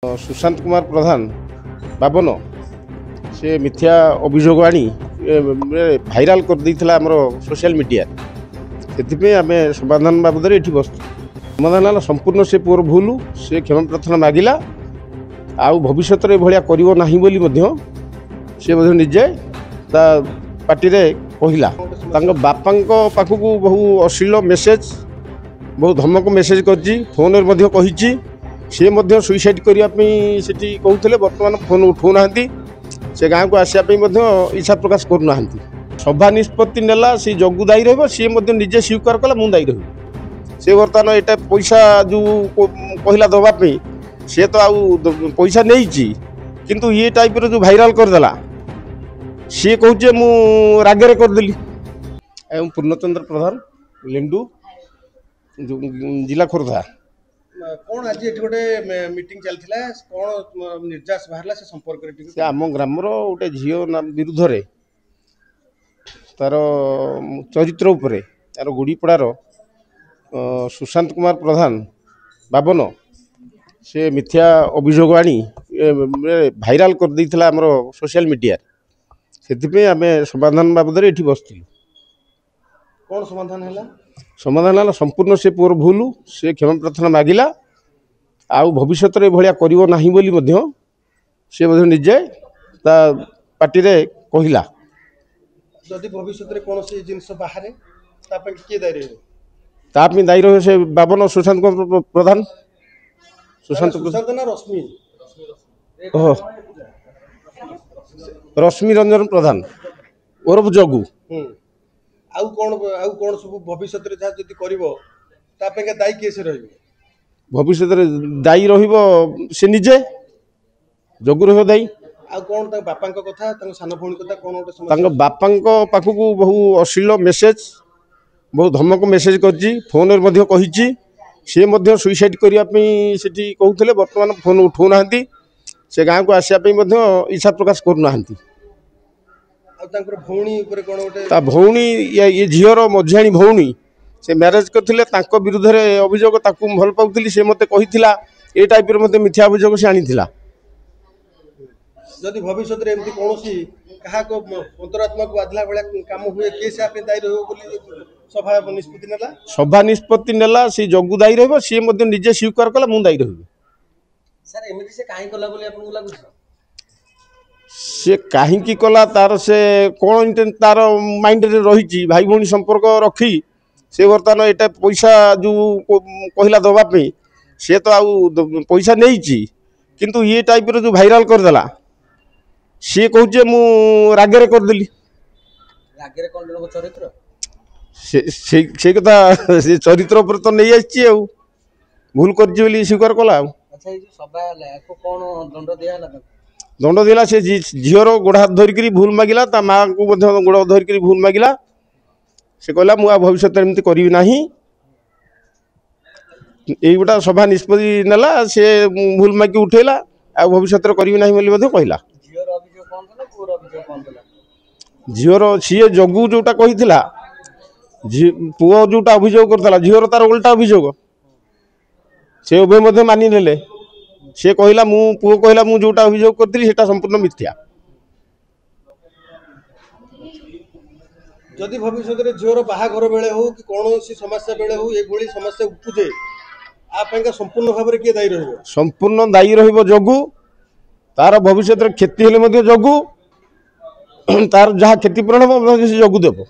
सुशांत कुमार प्रधान बाबन से मिथ्या अभियोग आनी भाइराल कर देइथिला हमरो सोशल मीडिया से आम समाधान बाबद ये बस समाधान संपूर्ण से पुअर भूल से क्षमा प्रार्थना मागिला आउ भविष्य में भाया कर निजे पार्टी कहला बापा पाखक बहु अश्लील मेसेज बहुत धमक मेसेज कर फोन कही सी सुइसाइड करने कहते बर्तमान फोन उठाऊना से गाँव को आसापी इच्छा प्रकाश करना सभा निष्पत्ति नेला सी जगू दायी सी निजे स्वीकार कला मुझे दायी रही से बर्तमान यहाँ पैसा जो कहला दवापी सी तो आउ पैसा नहीं किंतु ये टाइप जो भाइराल करदेला सी कहूचे मु रागे करदेली एवं पूर्णचंद्र प्रधान लिंडू जिला खोर्धा कौन आज गोटे मीटिंग चलता कौन निर्देश बाहर से संपर्क से आम ग्रामर गोटे झील विरुद्ध रे तार चरित्र उपरे तार गुड़ीपड़ार सुशांत कुमार प्रधान बाबन से मिथ्या अभियोग आनी भाइराल कर देइथिला हमरो सोशल मीडिया से आम समाधान बाबद ये बस कौन समाधान है समाधान संपूर्ण से पुअर भूल से क्षमा प्रार्थना मागिला आउ भविष्य में भाया कर निजे पार्टी कहला जदि भविष्य में कौन जिनस बाहर किए दायी रहे तापी दायी रहे से बाबन सुशांत प्रधान सुशांत ना रश्मि रश्मि रंजन प्रधान ओरफ जगू आउ कौन सब भविष्य में जहाँ जब कर दायी किए से रही भविष्य में दायी से निजे जगू रही दायी आउ कौन बापा कथा सान भौणी कथा कौन बापा पाखक बहु अश्लील मेसेज बहुत धमक मेसेज कर फोन कही सी सुइसाइड करने कहते बर्तमान फोन उठाऊना से गाँव को आसापी इच्छा प्रकाश करना भौणी ये झीर मझियाणी भौणी से मैरेज करते विरुद्ध अभियोग भल पाऊली से मत कही ये टाइप मत मिथ्या अभियोग से आनी जदि भविष्य में एमती कौन अंतरात्मा को बाधिला भाया कम हुए किए से दायी रही सभा निष्पत्ति नेला सभा निष्पत्ति नेला सी जगू दायी रही सी निजे स्वीकार कला मुझे दायी रही सर एमती से काहे कला बोली आपन लागु से कहीं कला तार से कौन तार माइंड रे रही भाई भौणी संपर्क रखी से बर्तमान यहाँ पैसा जो कहला दवापी सी तो आउ पैसा नहीं किंतु ये टाइप जो भाइराल करदेला सी कहूचे मु रागे करदेली चरित्र से कथा से चरित्र पर तो नहीं आसी भूल कर स्वीकार कला दंड दिला से झीर गोड़ हाथ धरिकी भूल मागिला ता माँ को गोड़ धरिकी भूल मागिला से कहला मुझे भविष्य में एमती करी ना गोटा सभा निष्पत्ति नेला से भूल मागी उठेला आ भविष्य में करी ना कहला झीर सी जगू जोटा कही पुओ जोटा अभियोग करता झीर तार उल्टा अभियोग से उभय मानि नेले से कहला मु पुओ कहला मु जोटा अभियोग करती सेटा संपूर्ण मिथ्या जदि भविष्य में झीर बाहाघर बेले हो कि कौन समस्या बेले हो ये समस्या उपजे आप संपूर्ण भाव में किए दायी रही संपूर्ण दायी रही जगू तार भविष्य क्षति हेले जगू तार जहाँ क्षतिपूरण जगू देव।